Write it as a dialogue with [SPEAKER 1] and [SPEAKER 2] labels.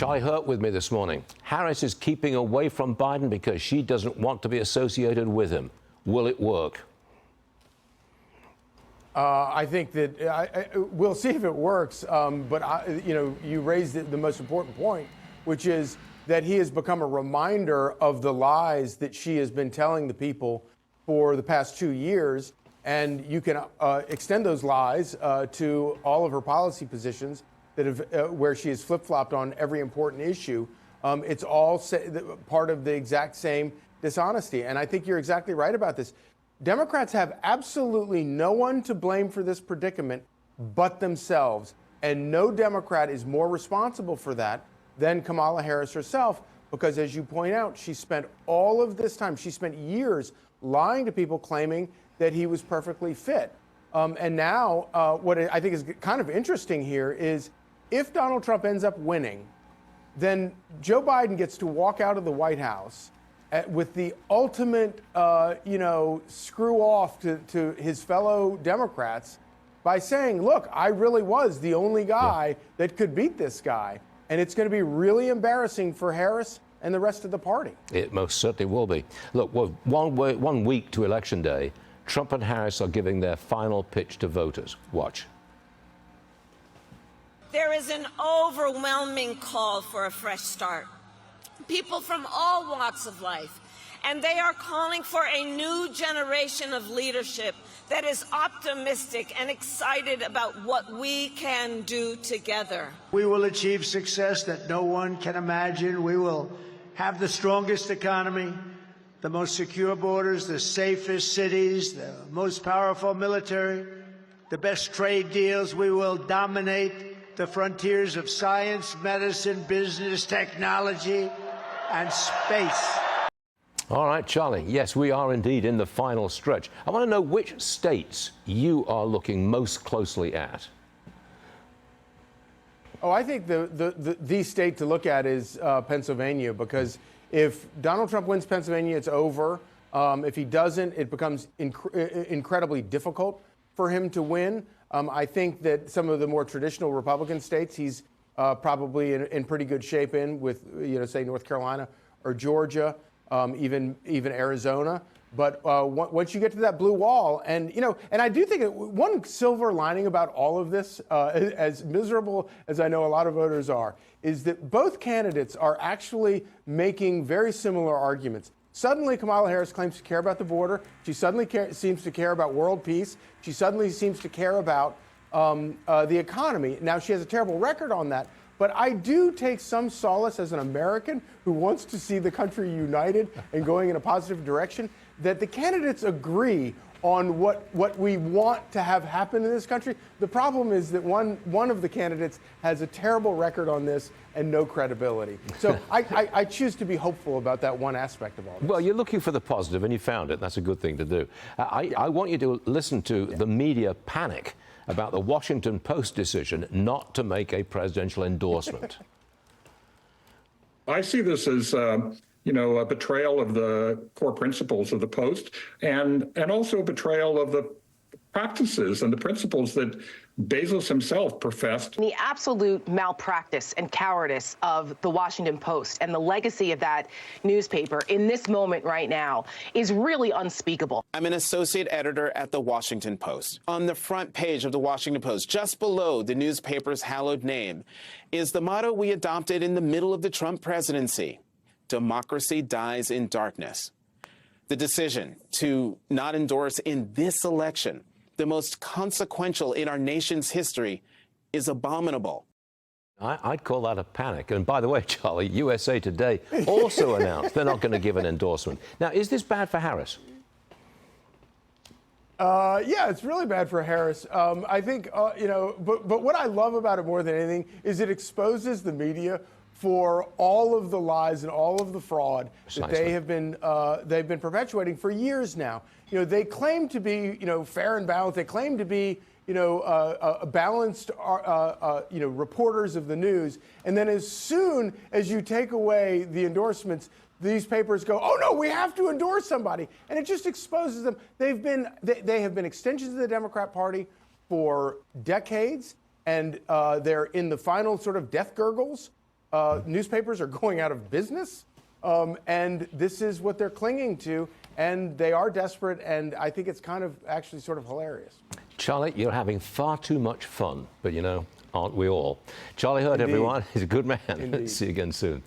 [SPEAKER 1] Charlie Hurt with me this morning. Harris is keeping away from Biden because she doesn't want to be associated with him. Will it work?
[SPEAKER 2] I think that we'll see if it works. But you raised the most important point, which is that he has become a reminder of the lies that she has been telling the people for the past 2 years. And you can extend those lies to all of her policy positions that have, where she has flip-flopped on every important issue. It's all part of the exact same dishonesty. And I think you're exactly right about this. Democrats have absolutely no one to blame for this predicament but themselves. And no Democrat is more responsible for that than Kamala Harris herself, because as you point out, she spent all of this time, she spent years lying to people, claiming that he was perfectly fit. And now what I think is kind of interesting here is if Donald Trump ends up winning, then Joe Biden gets to walk out of the White House with the ultimate, screw off to his fellow Democrats by saying, look, I really was the only guy that could beat this guy. And it's going to be really embarrassing for Harris and the rest of the party. It most certainly will be. Look, well, 1 week to Election Day, Trump and Harris are giving their final pitch to voters. Watch.
[SPEAKER 3] There is an overwhelming call for a fresh start. People from all walks of life, and they are calling for a new generation of leadership that is optimistic and excited about what we can do together.
[SPEAKER 4] We will achieve success that no one can imagine. We will have the strongest economy, the most secure borders, the safest cities, the most powerful military, the best trade deals. We will dominate the frontiers of science, medicine, business, technology, and space.
[SPEAKER 1] All right, Charlie. Yes, we are indeed in the final stretch. I want to know which states you are looking most closely at.
[SPEAKER 2] Oh, I think the state to look at is Pennsylvania, because if Donald Trump wins Pennsylvania, it's over. If he doesn't, it becomes incredibly difficult for him to win. I think that some of the more traditional Republican states, he's probably in pretty good shape in with, say North Carolina or Georgia, even Arizona. But once you get to that blue wall, and I do think one silver lining about all of this, as miserable as I know a lot of voters are, is that both candidates are actually making very similar arguments. Suddenly, Kamala Harris claims to care about the border. She suddenly seems to care about world peace. She suddenly seems to care about the economy. Now, she has a terrible record on that. But I do take some solace as an American who wants to see the country united and going in a positive direction, that the candidates agree on what we want to have happen in this country. The problem is that one of the candidates has a terrible record on this and no credibility. So I choose to be hopeful about that one aspect of all this.
[SPEAKER 1] Well, you're looking for the positive, and you found it. That's a good thing to do. I want you to listen to the media panic about the Washington Post decision not to make a presidential endorsement.
[SPEAKER 5] I see this as, a betrayal of the core principles of the Post, and also a betrayal of the practices and the principles that Bezos himself professed.
[SPEAKER 6] The absolute malpractice and cowardice of the Washington Post and the legacy of that newspaper in this moment right now is really unspeakable.
[SPEAKER 7] I'm an associate editor at the Washington Post. On the front page of the Washington Post, just below the newspaper's hallowed name, is the motto we adopted in the middle of the Trump presidency: democracy dies in darkness. The decision to not endorse in this election, the most consequential in our nation's history, is abominable.
[SPEAKER 1] I'd call that a panic. And by the way, Charlie, USA Today also announced they're not going to give an endorsement. Now, is this bad for Harris?
[SPEAKER 2] Yeah, it's really bad for Harris. I think, but what I love about it more than anything is it exposes the media for all of the lies and all of the fraud that they've been perpetuating for years now. They claim to be, fair and balanced. They claim to be, balanced, reporters of the news. And then as soon as you take away the endorsements, these papers go, oh no, we have to endorse somebody, and it just exposes them. They have been extensions of the Democrat Party for decades, and they're in the final sort of death gurgles newspapers are going out of business, and this is what they're clinging to, and they are desperate, and I think it's kind of actually sort of hilarious.
[SPEAKER 1] Charlie, you're having far too much fun, but aren't we all? Charlie Heard, everyone. He's a good man.
[SPEAKER 2] Indeed.
[SPEAKER 1] See you again soon.